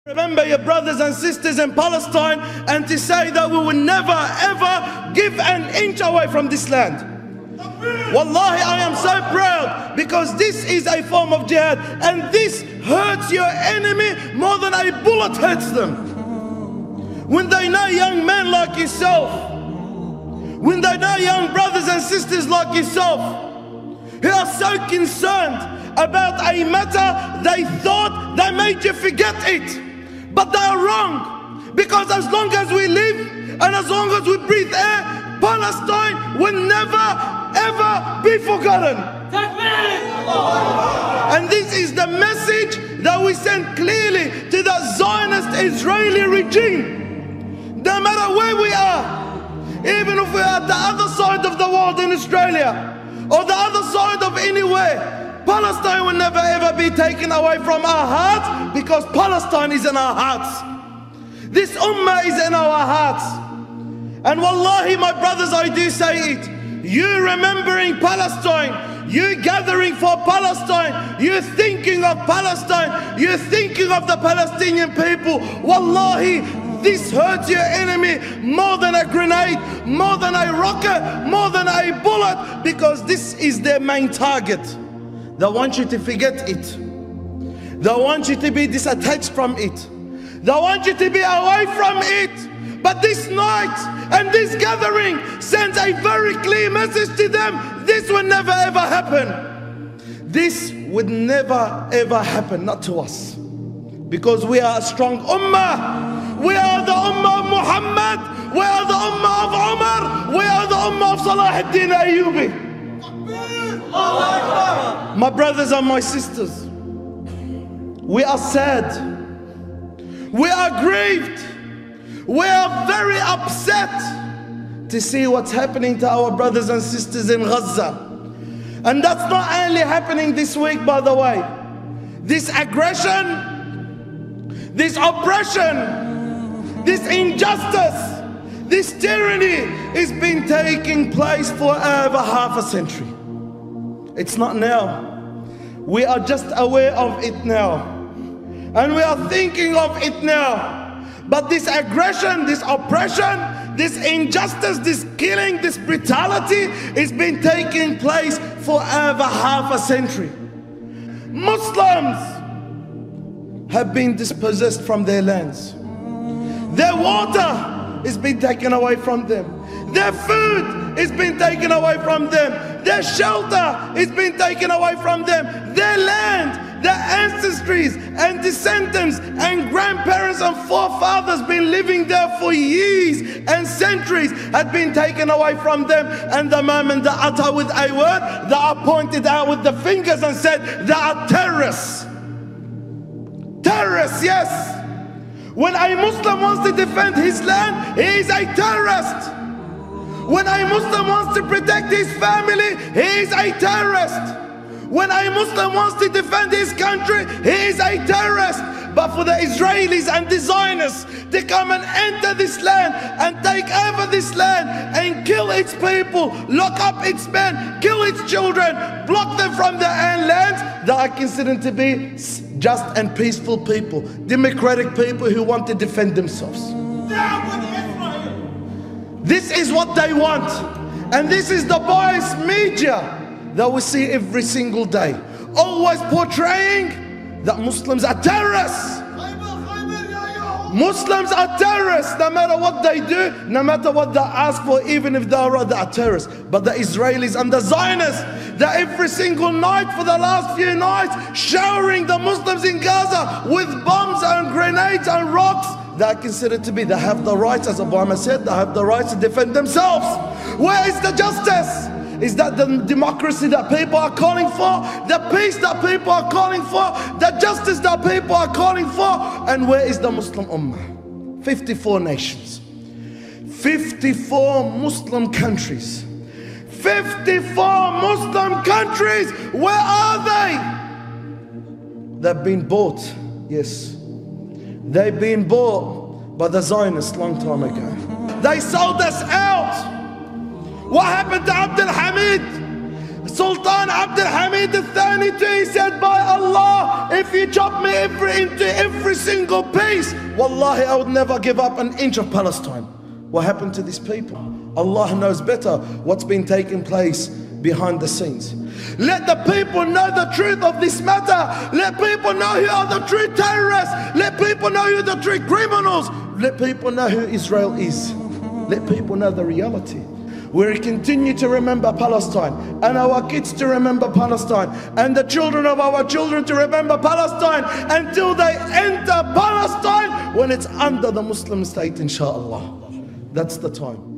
Remember your brothers and sisters in Palestine, and to say that we will never ever give an inch away from this land. Wallahi, I am so proud, because this is a form of jihad, and this hurts your enemy more than a bullet hurts them. When they know young men like yourself, when they know young brothers and sisters like yourself, who are so concerned about a matter they thought they made you forget it. But they are wrong, because as long as we live and as long as we breathe air, Palestine will never ever be forgotten. And this is the message that we send clearly to the Zionist Israeli regime. No matter where we are, even if we are at the other side of the world in Australia or the other side of anywhere, Palestine will never ever be taken away from our hearts, because Palestine is in our hearts. This ummah is in our hearts. And wallahi, my brothers, I do say it. You remembering Palestine, you gathering for Palestine, you thinking of Palestine, you thinking of the Palestinian people. Wallahi, this hurts your enemy more than a grenade, more than a rocket, more than a bullet, because this is their main target. They want you to forget it. They want you to be disattached from it. They want you to be away from it. But this night and this gathering sends a very clear message to them. This will never ever happen. This would never ever happen, not to us. Because we are a strong ummah. We are the ummah of Muhammad. We are the ummah of Umar. We are the ummah of Salahuddin Ayyubi. My brothers and my sisters, we are sad, we are grieved, we are very upset to see what's happening to our brothers and sisters in Gaza. And that's not only happening this week, by the way. This aggression, this oppression, this injustice, this tyranny has been taking place for over half a century. It's not now. We are just aware of it now. And we are thinking of it now. But this aggression, this oppression, this injustice, this killing, this brutality has been taking place for over half a century. Muslims have been dispossessed from their lands. Their water has been taken away from them. Their food has been taken away from them. Their shelter has been taken away from them. Their land, their ancestries and descendants and grandparents and forefathers been living there for years and centuries had been taken away from them. And the moment they utter with a word, they are pointed out with the fingers and said they are terrorists. Terrorists, yes. When a Muslim wants to defend his land, he is a terrorist. When a Muslim wants to protect his family, he is a terrorist. When a Muslim wants to defend his country, he is a terrorist. But for the Israelis and the Zionists to come and enter this land and take over this land and kill its people, lock up its men, kill its children, block them from their own lands, they are considered to be just and peaceful people, democratic people who want to defend themselves. This is what they want, and this is the biased media that we see every single day, always portraying that Muslims are terrorists. Muslims are terrorists, no matter what they do, no matter what they ask for, even if they are terrorists. But the Israelis and the Zionists, they're every single night for the last few nights showering the Muslims in Gaza with bombs and grenades and rocks. They are considered to be, they have the rights, as Obama said, they have the rights to defend themselves. Where is the justice? Is that the democracy that people are calling for? The peace that people are calling for? The justice that people are calling for? And where is the Muslim Ummah? 54 nations. 54 Muslim countries. 54 Muslim countries! Where are they? They've been bought, yes. They've been bought by the Zionists long time ago. They sold us out. What happened to Abdul Hamid? Sultan Abdul Hamid al-Thani too, he said, by Allah, if you chop me into every single piece, wallahi, I would never give up an inch of Palestine. What happened to these people? Allah knows better what's been taking place behind the scenes. Let the people know the truth of this matter. Let people know who are the true terrorists. Let people know who are the true criminals. Let people know who Israel is. Let people know the reality. We continue to remember Palestine, and our kids to remember Palestine, and the children of our children to remember Palestine until they enter Palestine when it's under the Muslim state, inshallah. That's the time.